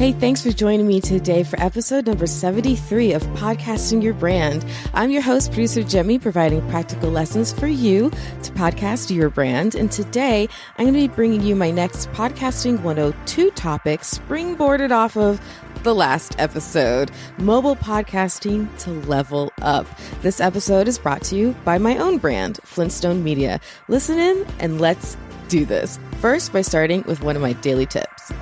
Hey, thanks for joining me today for episode number 73 of Podcasting Your Brand. I'm your host, producer Jaime, providing practical lessons for you to podcast your brand. And today, I'm going to be bringing you my next Podcasting 102 topic, springboarded off of the last episode, mobile podcasting to level up. This episode is brought to you by my own brand, Flintstone Media. Listen in and let's do this. First, by starting with one of my daily tips.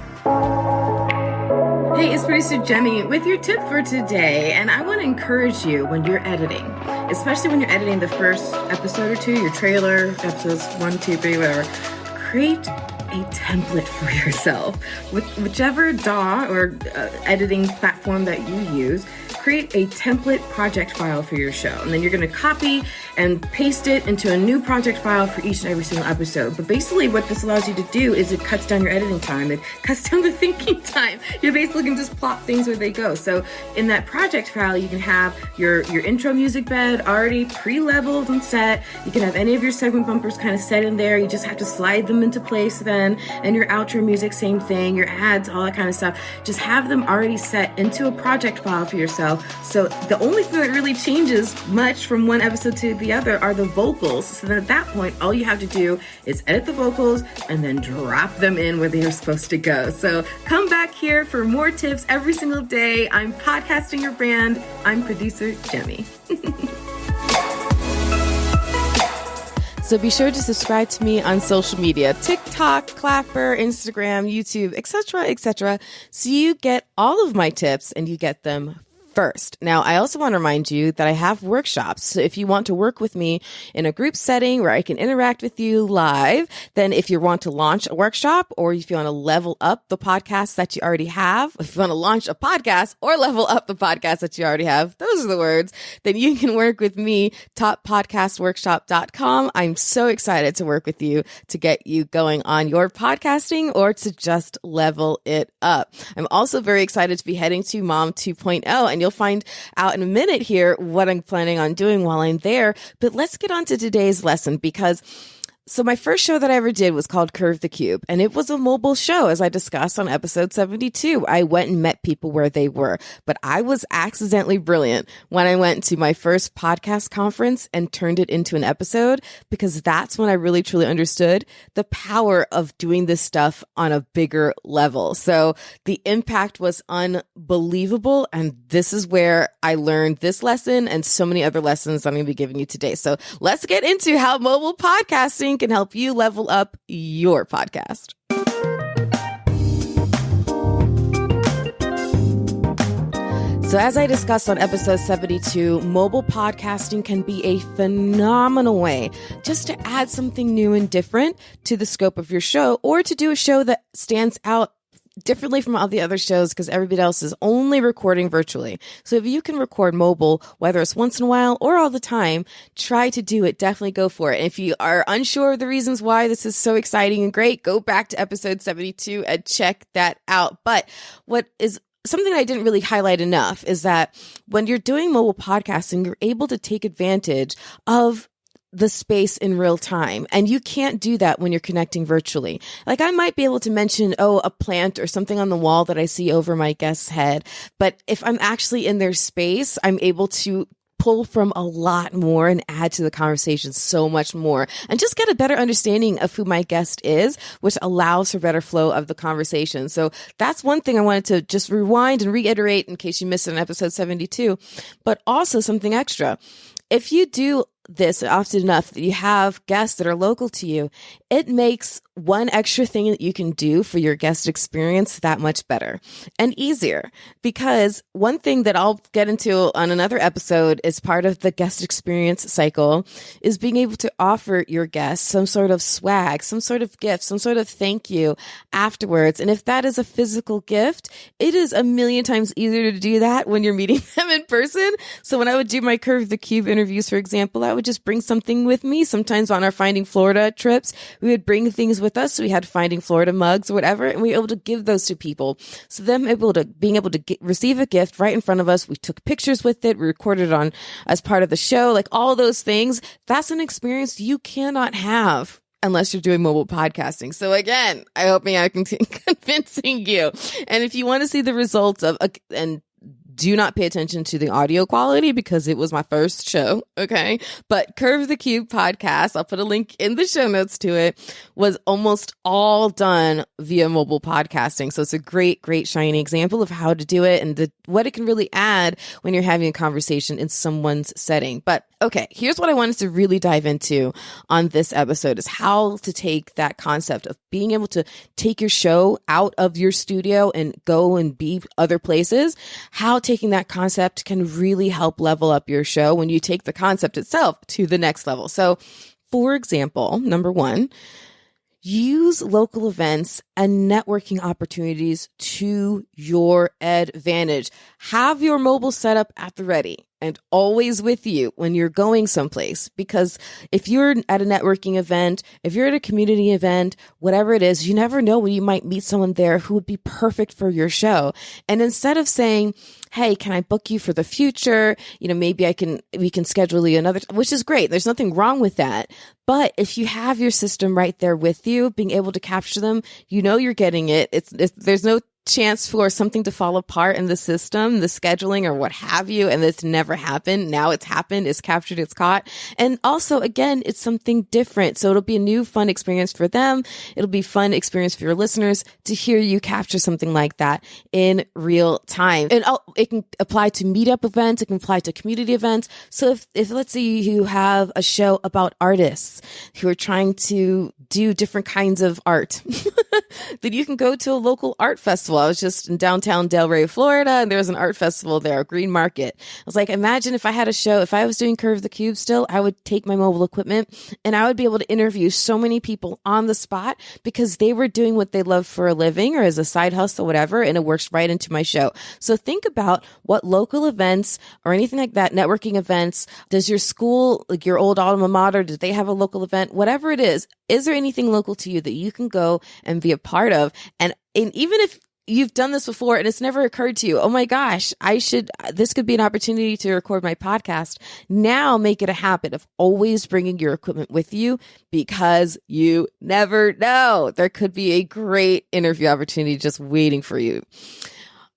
Hey, it's producer Jaime with your tip for today, and I want to encourage you when you're editing, especially when you're editing the first episode or two, your trailer, episodes 1, 2, 3, whatever, create a template for yourself. With whichever DAW or editing platform that you use, create a template project file for your show. And then you're going to copy and paste it into a new project file for each and every single episode. But basically what this allows you to do is it cuts down your editing time. It cuts down the thinking time. You basically can just plop things where they go. So in that project file, you can have your intro music bed already pre-leveled and set. You can have any of your segment bumpers kind of set in there. You just have to slide them into place then. And your outro music, same thing. Your ads, all that kind of stuff. Just have them already set into a project file for yourself. So the only thing that really changes much from one episode to the other are the vocals. So then at that point, all you have to do is edit the vocals and then drop them in where they are supposed to go. So come back here for more tips every single day. I'm Podcasting Your Brand. I'm producer Jaime. So be sure to subscribe to me on social media, TikTok, Clapper, Instagram, YouTube, etc., so you get all of my tips and you get them first. Now, I also want to remind you that I have workshops. So if you want to work with me in a group setting where I can interact with you live, then if you want to launch a workshop or if you want to level up the podcast that you already have, if you want to launch a podcast or level up the podcast that you already have, those are the words, then you can work with me, toppodcastworkshop.com. I'm so excited to work with you to get you going on your podcasting or to just level it up. I'm also very excited to be heading to Mom 2.0, and you'll find out in a minute here what I'm planning on doing while I'm there. But let's get on to today's lesson because so my first show that I ever did was called Curve the Cube, and it was a mobile show, as I discussed on episode 72. I went and met people where they were, but I was accidentally brilliant when I went to my first podcast conference and turned it into an episode, because that's when I really truly understood the power of doing this stuff on a bigger level. So the impact was unbelievable, and this is where I learned this lesson and so many other lessons I'm going to be giving you today. So let's get into how mobile podcasting can help you level up your podcast. So as I discussed on episode 72, mobile podcasting can be a phenomenal way just to add something new and different to the scope of your show, or to do a show that stands out differently from all the other shows because everybody else is only recording virtually. So if you can record mobile, whether it's once in a while or all the time, try to do it. Definitely go for it. And if you are unsure of the reasons why this is so exciting and great, go back to episode 72 and check that out. But what is something I didn't really highlight enough is that when you're doing mobile podcasting, you're able to take advantage of the space in real time. And you can't do that when you're connecting virtually. Like I might be able to mention, a plant or something on the wall that I see over my guest's head. But if I'm actually in their space, I'm able to pull from a lot more and add to the conversation so much more and just get a better understanding of who my guest is, which allows for better flow of the conversation. So that's one thing I wanted to just rewind and reiterate in case you missed it in episode 72, but also something extra. If you do this often enough that you have guests that are local to you, it makes one extra thing that you can do for your guest experience that much better and easier. Because one thing that I'll get into on another episode is part of the guest experience cycle is being able to offer your guests some sort of swag, some sort of gift, some sort of thank you afterwards. And if that is a physical gift, it is a million times easier to do that when you're meeting them in person. So when I would do my Curve the Cube interviews, for example, I would just bring something with me. Sometimes on our Finding Florida trips, we would bring things with us. So we had Finding Florida mugs or whatever, and we were able to give those to people. So them being able to receive a gift right in front of us. We took pictures with it. We recorded it on as part of the show, like all those things. That's an experience you cannot have unless you're doing mobile podcasting. So again, I hope I can convincing you. And if you want to see the results of, and do not pay attention to the audio quality because it was my first show. Okay. But Curve the Cube podcast, I'll put a link in the show notes to it, was almost all done via mobile podcasting. So it's a great, great shiny example of how to do it and what it can really add when you're having a conversation in someone's setting. But okay, here's what I wanted to really dive into on this episode is how to take that concept of being able to take your show out of your studio and go and be other places, how taking that concept can really help level up your show when you take the concept itself to the next level. So, for example, number one, use local events and networking opportunities to your advantage. Have your mobile setup at the ready and always with you when you're going someplace. Because if you're at a networking event, if you're at a community event, whatever it is, you never know when you might meet someone there who would be perfect for your show. And instead of saying, hey, can I book you for the future? Maybe we can schedule you another, which is great. There's nothing wrong with that. But if you have your system right there with you, being able to capture them, you're getting it. There's no chance for something to fall apart in the system, the scheduling or what have you, and this never happened. Now it's happened, it's captured, it's caught. And also, again, it's something different. So it'll be a new fun experience for them. It'll be fun experience for your listeners to hear you capture something like that in real time. And it can apply to meetup events. It can apply to community events. So if let's say you have a show about artists who are trying to do different kinds of art, then you can go to a local art festival. I was just in downtown Delray, Florida, and there was an art festival there, a green market. I was like, imagine if I had a show, if I was doing Curve the Cube still, I would take my mobile equipment and I would be able to interview so many people on the spot because they were doing what they love for a living or as a side hustle, whatever, and it works right into my show. So think about what local events or anything like that, networking events, does your school, like your old alma mater, did they have a local event? Whatever it is there anything local to you that you can go and be a part of? And even if you've done this before and it's never occurred to you, oh my gosh, this could be an opportunity to record my podcast. Now make it a habit of always bringing your equipment with you because you never know. There could be a great interview opportunity just waiting for you.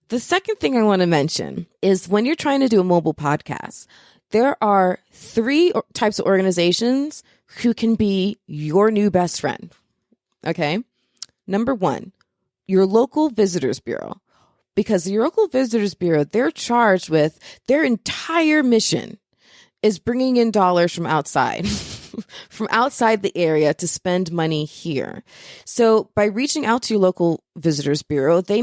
The second thing I want to mention is when you're trying to do a mobile podcast, there are 3 types of organizations who can be your new best friend. Okay. Number 1, your local visitors bureau, because your local visitors bureau, they're charged with their entire mission is bringing in dollars from outside, from outside the area to spend money here. So by reaching out to your local visitors bureau, they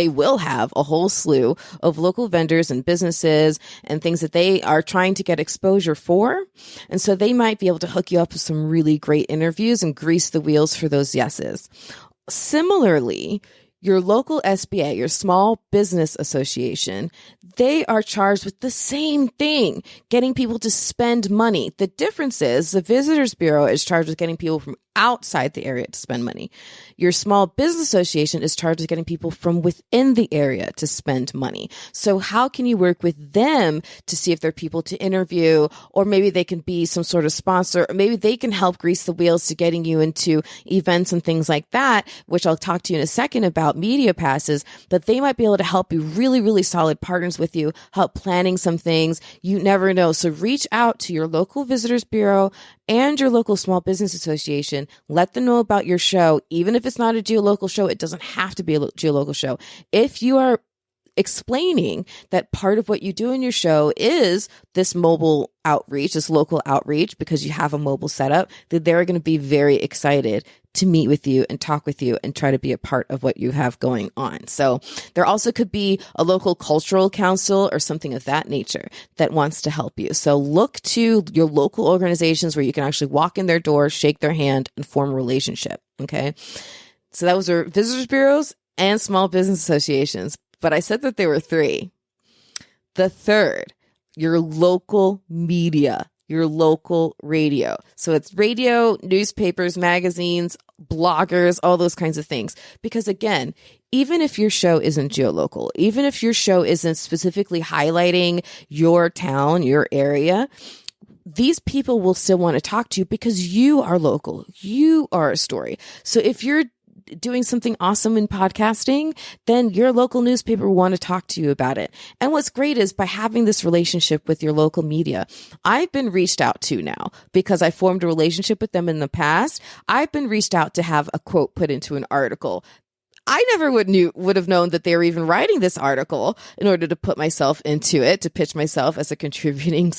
will have a whole slew of local vendors and businesses and things that they are trying to get exposure for. And so they might be able to hook you up with some really great interviews and grease the wheels for those yeses. Similarly, your local SBA, your Small Business Association, they are charged with the same thing, getting people to spend money. The difference is the Visitors Bureau is charged with getting people from outside the area to spend money. Your Small Business Association is charged with getting people from within the area to spend money. So how can you work with them to see if they're people to interview, or maybe they can be some sort of sponsor, or maybe they can help grease the wheels to getting you into events and things like that, which I'll talk to you in a second about media passes, but they might be able to help you really, really solid partners with you, help planning some things. You never know. So reach out to your local Visitors Bureau and your local Small Business Association. Let them know about your show. Even if it's not a geolocal show, it doesn't have to be a geolocal show. If you are explaining that part of what you do in your show is this mobile outreach, this local outreach, because you have a mobile setup, that they're going to be very excited to meet with you and talk with you and try to be a part of what you have going on. So there also could be a local cultural council or something of that nature that wants to help you. So look to your local organizations where you can actually walk in their door, shake their hand, and form a relationship. Okay. So that was our visitors bureaus and small business associations. But I said that there were 3. The third, your local media, your local radio. So it's radio, newspapers, magazines, bloggers, all those kinds of things. Because again, even if your show isn't geolocal, even if your show isn't specifically highlighting your town, your area, these people will still want to talk to you because you are local. You are a story. So if you're doing something awesome in podcasting, then your local newspaper will want to talk to you about it. And what's great is by having this relationship with your local media, I've been reached out to now because I formed a relationship with them in the past. I've been reached out to have a quote put into an article. I never would have known that they were even writing this article in order to put myself into it, to pitch myself as a contributing,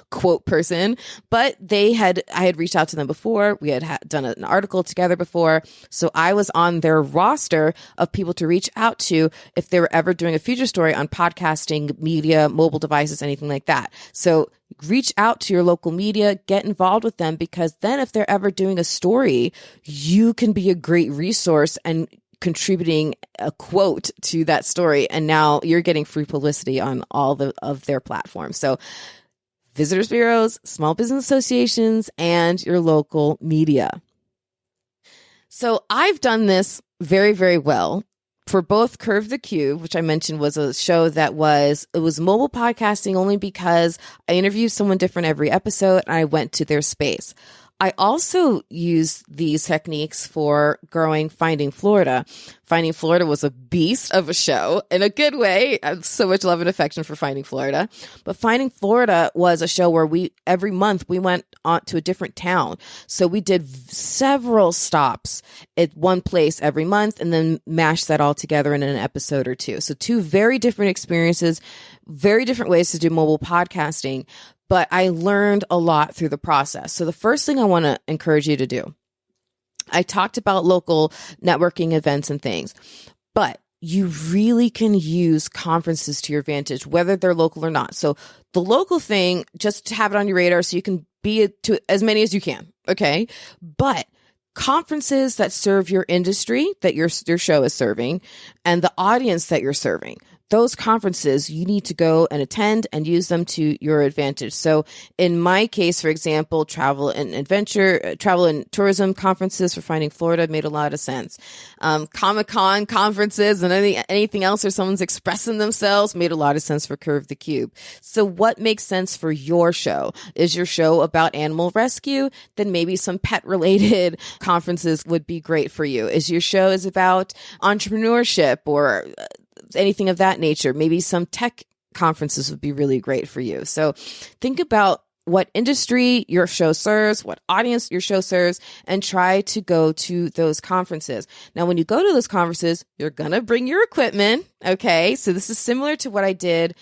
quote person. But I had reached out to them before. We had done an article together before. So I was on their roster of people to reach out to if they were ever doing a feature story on podcasting, media, mobile devices, anything like that. So reach out to your local media, get involved with them, because then if they're ever doing a story, you can be a great resource and contributing a quote to that story. And now you're getting free publicity on all of their platforms. So visitors bureaus, small business associations, and your local media. So I've done this very, very well for both Curve the Cube, which I mentioned was a show that was mobile podcasting only because I interviewed someone different every episode and I went to their space. I also use these techniques for growing Finding Florida. Finding Florida was a beast of a show in a good way. I have so much love and affection for Finding Florida. But Finding Florida was a show where every month we went on to a different town. So we did several stops at one place every month and then mashed that all together in an episode or two. So two very different experiences, very different ways to do mobile podcasting. But I learned a lot through the process. So the first thing I want to encourage you to do, I talked about local networking events and things, but you really can use conferences to your advantage, whether they're local or not. So the local thing, just have it on your radar so you can be to as many as you can. Okay. But conferences that serve your industry that your show is serving and the audience that you're serving, those conferences, you need to go and attend and use them to your advantage. So in my case, for example, travel and tourism conferences for Finding Florida made a lot of sense. Comic-Con conferences and anything else where someone's expressing themselves made a lot of sense for Curve the Cube. So what makes sense for your show? Is your show about animal rescue? Then maybe some pet-related conferences would be great for you. Is your show about entrepreneurship or anything of that nature? Maybe some tech conferences would be really great for you. So think about what industry your show serves, what audience your show serves, and try to go to those conferences. Now, when you go to those conferences, you're going to bring your equipment. Okay. So this is similar to what I did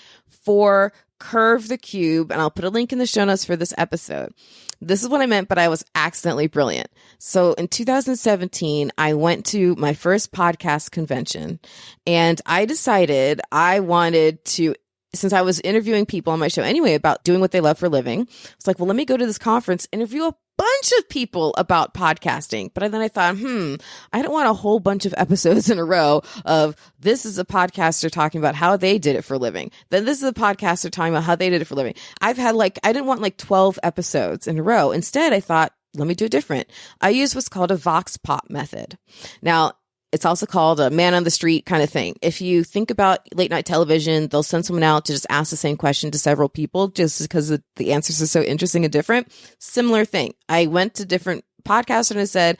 for Curve the Cube, and I'll put a link in the show notes for this episode. This is what I meant, but I was accidentally brilliant. So in 2017, I went to my first podcast convention and I decided I wanted to, since I was interviewing people on my show anyway about doing what they love for a living, it's like, well, let me go to this conference, interview a bunch of people about podcasting. But then I thought, I don't want a whole bunch of episodes in a row of this is a podcaster talking about how they did it for a living. Then this is a podcaster talking about how they did it for a living. I didn't want 12 episodes in a row. Instead, I thought, let me do it different. I use what's called a vox pop method. Now, it's also called a man on the street kind of thing. If you think about late night television, they'll send someone out to just ask the same question to several people just because the answers are so interesting and different. Similar thing. I went to different podcasters and I said,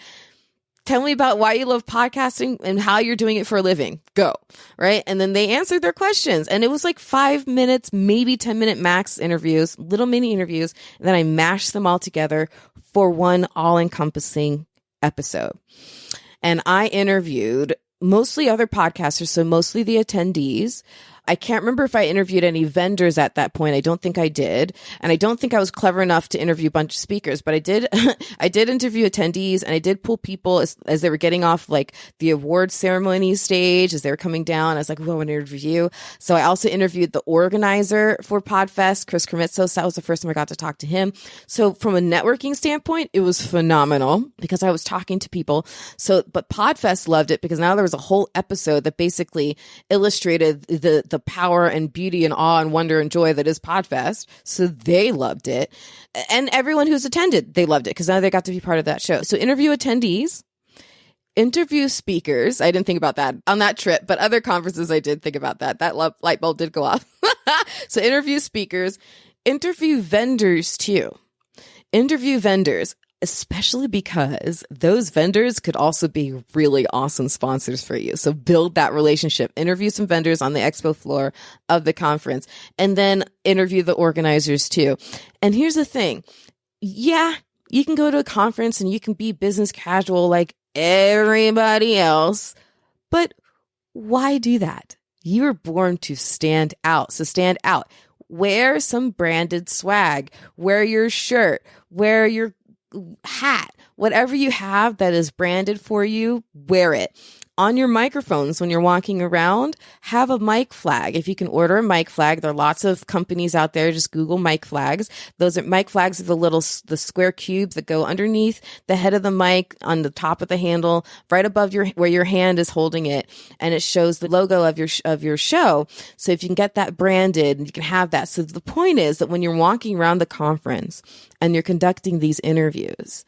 tell me about why you love podcasting and how you're doing it for a living. Go. Right. And then they answered their questions. And it was 5 minutes, maybe 10-minute max interviews, little mini interviews. And then I mashed them all together for one all-encompassing episode. And I interviewed mostly other podcasters, so mostly the attendees. I can't remember if I interviewed any vendors at that point. I don't think I did. And I don't think I was clever enough to interview a bunch of speakers, but I did interview attendees and I did pull people as they were getting off the award ceremony stage, as they were coming down. I was like, I want to interview you. So I also interviewed the organizer for Podfest, Chris Kermitzos. That was the first time I got to talk to him. So from a networking standpoint, it was phenomenal because I was talking to people. But Podfest loved it because now there was a whole episode that basically illustrated the power and beauty and awe and wonder and joy that is Podfest. So they loved it. And everyone who's attended, they loved it because now they got to be part of that show. So interview attendees, interview speakers. I didn't think about that on that trip, but other conferences I did think about that. That light bulb did go off. So interview speakers, Interview vendors too. Interview vendors, especially because those vendors could also be really awesome sponsors for you. So build that relationship, interview some vendors on the expo floor of the conference, and then interview the organizers too. And here's the thing. Yeah, you can go to a conference and you can be business casual like everybody else, but why do that? You were born to stand out. So stand out. Wear some branded swag. Wear your shirt. Wear your hat. Whatever you have that is branded for you, wear it. On your microphones, when you're walking around, have a mic flag. If you can order a mic flag, there are lots of companies out there. Just Google mic flags. Those are mic flags are the square cubes that go underneath the head of the mic on the top of the handle, right above where your hand is holding it. And it shows the logo of your show. So if you can get that branded, you can have that. So the point is that when you're walking around the conference and you're conducting these interviews,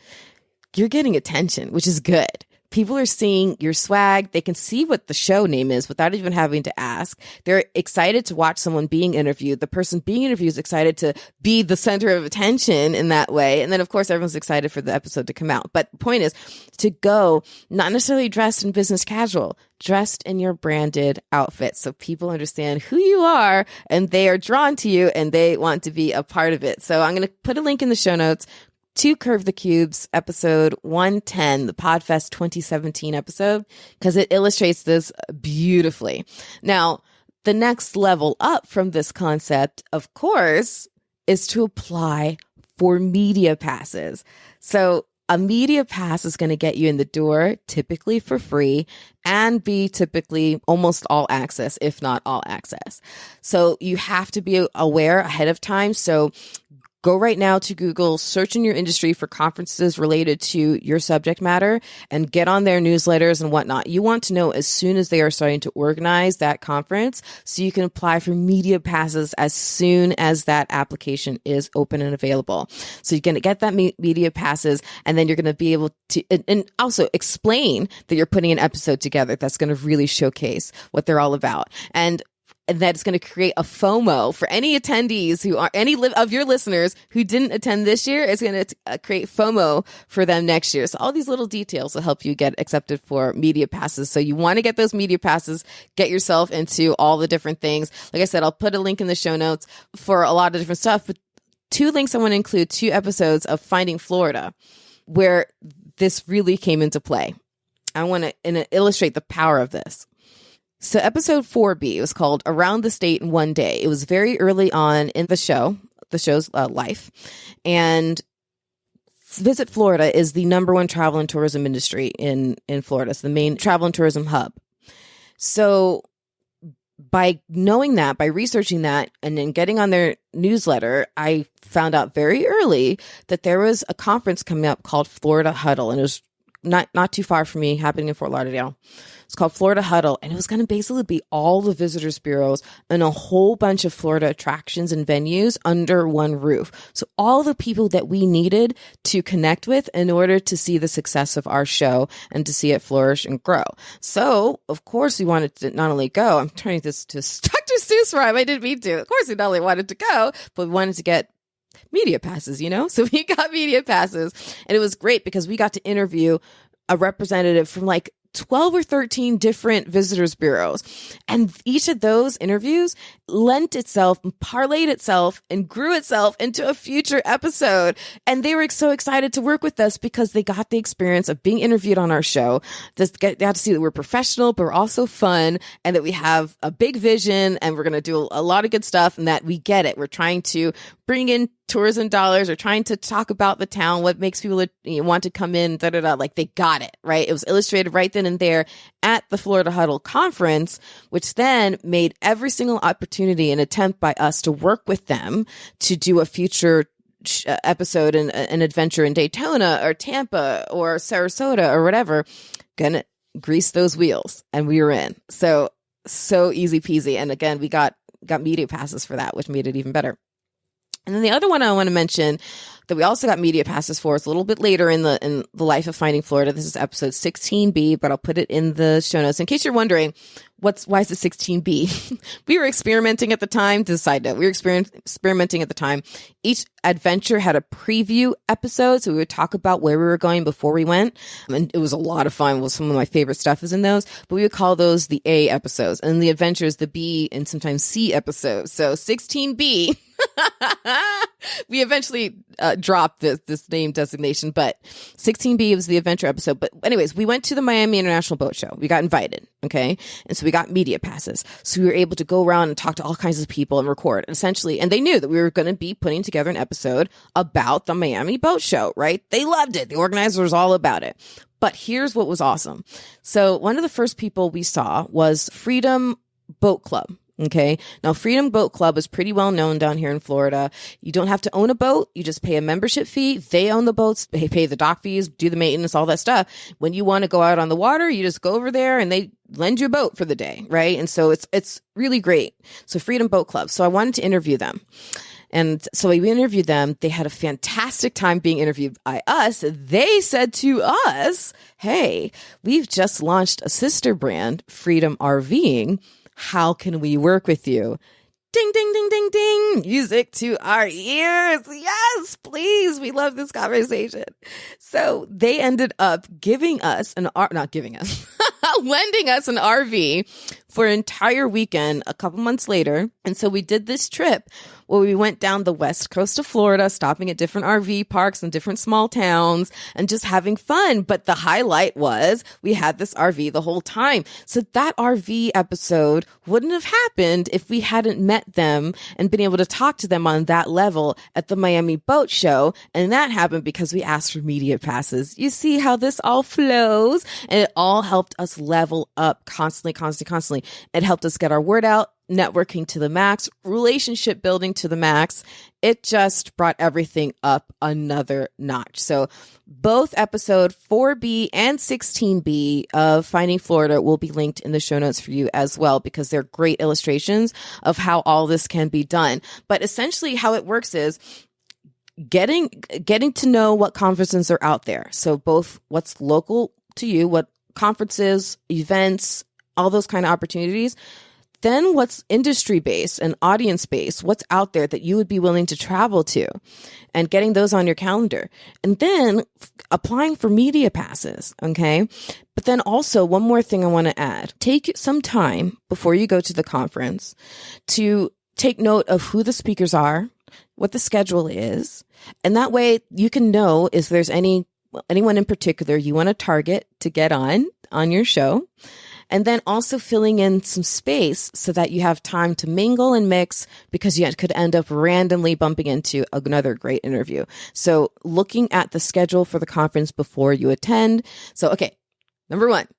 you're getting attention, which is good. People are seeing your swag. They can see what the show name is without even having to ask. They're excited to watch someone being interviewed. The person being interviewed is excited to be the center of attention in that way. And then, of course, everyone's excited for the episode to come out. But the point is to go not necessarily dressed in business casual, dressed in your branded outfit so people understand who you are and they are drawn to you and they want to be a part of it. So I'm going to put a link in the show notes to Curve the Cubes, episode 110, the Podfest 2017 episode, because it illustrates this beautifully. Now, the next level up from this concept, of course, is to apply for media passes. So a media pass is going to get you in the door, typically for free, and be typically almost all access, if not all access. So you have to be aware ahead of time. So go right now to Google, search in your industry for conferences related to your subject matter, and get on their newsletters and whatnot. You want to know as soon as they are starting to organize that conference so you can apply for media passes as soon as that application is open and available. So you're going to get that media passes, and then you're going to be able to, and also explain that you're putting an episode together that's going to really showcase what they're all about. And that's going to create a FOMO for any attendees who are of your listeners who didn't attend this year. It's going to create FOMO for them next year. So all these little details will help you get accepted for media passes. So you want to get those media passes, get yourself into all the different things. Like I said, I'll put a link in the show notes for a lot of different stuff, but 2 links I want to include, 2 episodes of Finding Florida where this really came into play. I want to illustrate the power of this. So episode 4B was called Around the State in One Day. It was very early on in the show's life. And Visit Florida is the #1 travel and tourism industry in Florida. It's the main travel and tourism hub. So by knowing that, by researching that, and then getting on their newsletter, I found out very early that there was a conference coming up called Florida Huddle. And it was not too far from me, happening in Fort Lauderdale. It's called Florida Huddle, and it was going to basically be all the visitors bureaus and a whole bunch of Florida attractions and venues under one roof. So all the people that we needed to connect with in order to see the success of our show and to see it flourish and grow. So, of course, we wanted to not only go, I'm turning this to Dr. Seuss rhyme, I didn't mean to. Of course, we not only wanted to go, but we wanted to get media passes, So we got media passes, and it was great because we got to interview a representative from like 12 or 13 different visitors bureaus. And each of those interviews lent itself, parlayed itself, and grew itself into a future episode. And they were so excited to work with us because they got the experience of being interviewed on our show. They got to see that we're professional, but we're also fun, and that we have a big vision, and we're going to do a lot of good stuff, and that we get it. We're trying to bring in tourism dollars, or trying to talk about the town, what makes people want to come in, like they got it, right? It was illustrated right then and there at the Florida Huddle conference, which then made every single opportunity an attempt by us to work with them to do a future episode and an adventure in Daytona or Tampa or Sarasota or whatever, gonna grease those wheels, and we were in. So easy peasy. And again, we got media passes for that, which made it even better. And then the other one I want to mention that we also got media passes for is a little bit later in the life of Finding Florida. This is episode 16B, but I'll put it in the show notes. In case you're wondering, why is it 16B? We were experimenting at the time. To side note, we were experimenting at the time. Each adventure had a preview episode, so we would talk about where we were going before we went, and it was a lot of fun. Well, some of my favorite stuff is in those, but we would call those the A episodes, and the adventures the B and sometimes C episodes. So 16B. We eventually dropped this name designation, but 16B was the adventure episode. But anyways, we went to the Miami International Boat Show. We got invited, okay? And so we got media passes. So we were able to go around and talk to all kinds of people and record, essentially. And they knew that we were going to be putting together an episode about the Miami Boat Show, right? They loved it. The organizer was all about it. But here's what was awesome. So one of the first people we saw was Freedom Boat Club. Okay. Now, Freedom Boat Club is pretty well known down here in Florida. You don't have to own a boat. You just pay a membership fee. They own the boats. They pay the dock fees, do the maintenance, all that stuff. When you want to go out on the water, you just go over there and they lend you a boat for the day. Right. And so it's really great. So Freedom Boat Club. So I wanted to interview them. And so we interviewed them. They had a fantastic time being interviewed by us. They said to us, hey, we've just launched a sister brand, Freedom RVing. How can we work with you? Ding, ding, ding, ding, ding. Music to our ears. Yes, please. We love this conversation. So they ended up lending us an RV for an entire weekend a couple months later. And so we did this trip where we went down the west coast of Florida, stopping at different RV parks and different small towns and just having fun. But the highlight was we had this RV the whole time. So that RV episode wouldn't have happened if we hadn't met them and been able to talk to them on that level at the Miami Boat Show. And that happened because we asked for media passes. You see how this all flows? And it all helped us level up constantly. It helped us get our word out, networking to the max, relationship building to the max. It just brought everything up another notch. So both episode 4B and 16B of Finding Florida will be linked in the show notes for you as well, because they're great illustrations of how all this can be done. But essentially how it works is getting to know what conferences are out there. So both what's local to you, what conferences, events, all those kind of opportunities. Then what's industry-based and audience-based, what's out there that you would be willing to travel to, and getting those on your calendar. And then applying for media passes, okay? But then also one more thing I want to add. Take some time before you go to the conference to take note of who the speakers are, what the schedule is, and that way you can know if there's anyone in particular you want to target to get on your show. And then also filling in some space so that you have time to mingle and mix, because you could end up randomly bumping into another great interview. So looking at the schedule for the conference before you attend. So, okay, number one,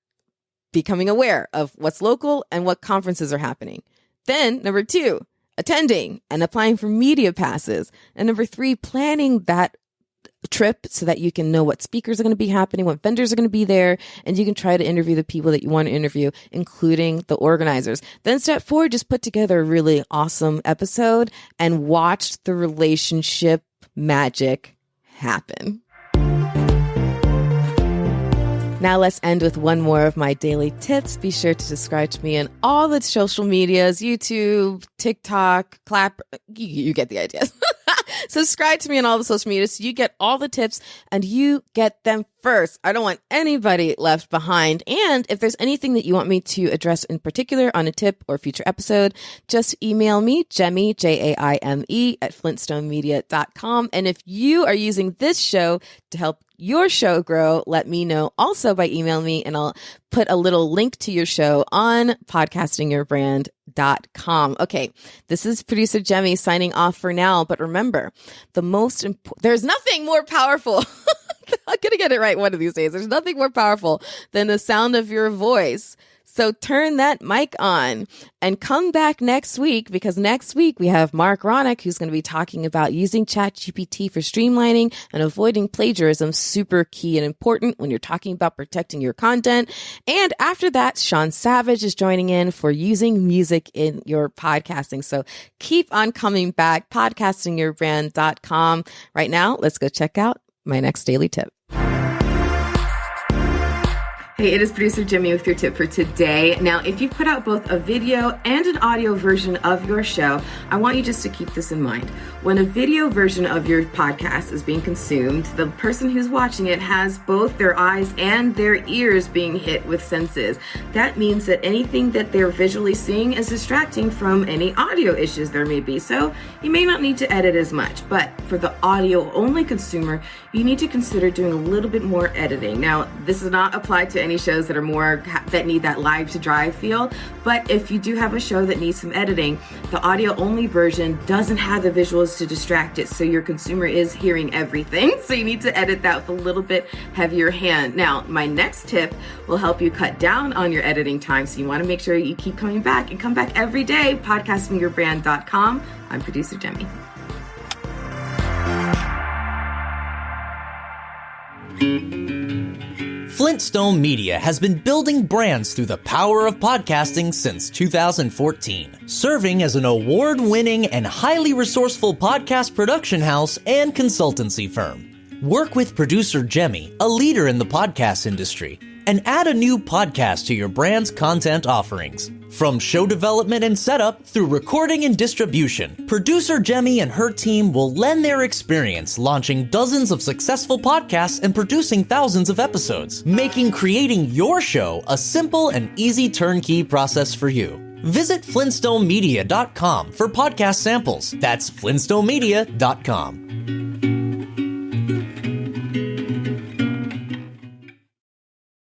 becoming aware of what's local and what conferences are happening. Then number two, attending and applying for media passes. And number three, planning that trip so that you can know what speakers are going to be happening, what vendors are going to be there, and you can try to interview the people that you want to interview, including the organizers. Then step four, just put together a really awesome episode and watch the relationship magic happen. Now let's end with one more of my daily tips. Be sure to subscribe to me on all the social medias, YouTube, TikTok, Clap. You get the idea. Subscribe to me on all the social media so you get all the tips and you get them first. I don't want anybody left behind. And if there's anything that you want me to address in particular on a tip or future episode, just email me, Jaime, Jaime, at flintstonemedia.com. And if you are using this show to help your show grow, let me know also by emailing me, and I'll put a little link to your show on podcastingyourbrand.com. Okay, this is producer Jaime signing off for now, but remember, there's nothing more powerful. I'm going to get it right one of these days. There's nothing more powerful than the sound of your voice. So turn that mic on and come back next week, because next week we have Mark Ronick, who's going to be talking about using ChatGPT for streamlining and avoiding plagiarism. Super key and important when you're talking about protecting your content. And after that, Sean Savage is joining in for using music in your podcasting. So keep on coming back, podcastingyourbrand.com. Right now, let's go check out my next daily tip. Hey, it is producer Jaime with your tip for today. Now, if you put out both a video and an audio version of your show, I want you just to keep this in mind. When a video version of your podcast is being consumed, the person who's watching it has both their eyes and their ears being hit with senses. That means that anything that they're visually seeing is distracting from any audio issues there may be. So you may not need to edit as much, but for the audio only consumer, you need to consider doing a little bit more editing. Now, this does not apply to any shows that are that need that live to drive feel, but if you do have a show that needs some editing, the audio only version doesn't have the visuals to distract it, so your consumer is hearing everything, so you need to edit that with a little bit heavier hand. Now, my next tip will help you cut down on your editing time, so you want to make sure you keep coming back and come back every day. Podcastingyourbrand.com. I'm producer Jaime. Flintstone Media has been building brands through the power of podcasting since 2014, serving as an award-winning and highly resourceful podcast production house and consultancy firm. Work with producer Jaime, a leader in the podcast industry, and add a new podcast to your brand's content offerings. From show development and setup through recording and distribution, producer Jaime and her team will lend their experience launching dozens of successful podcasts and producing thousands of episodes, making creating your show a simple and easy turnkey process for you. Visit flintstonemedia.com for podcast samples. That's flintstonemedia.com.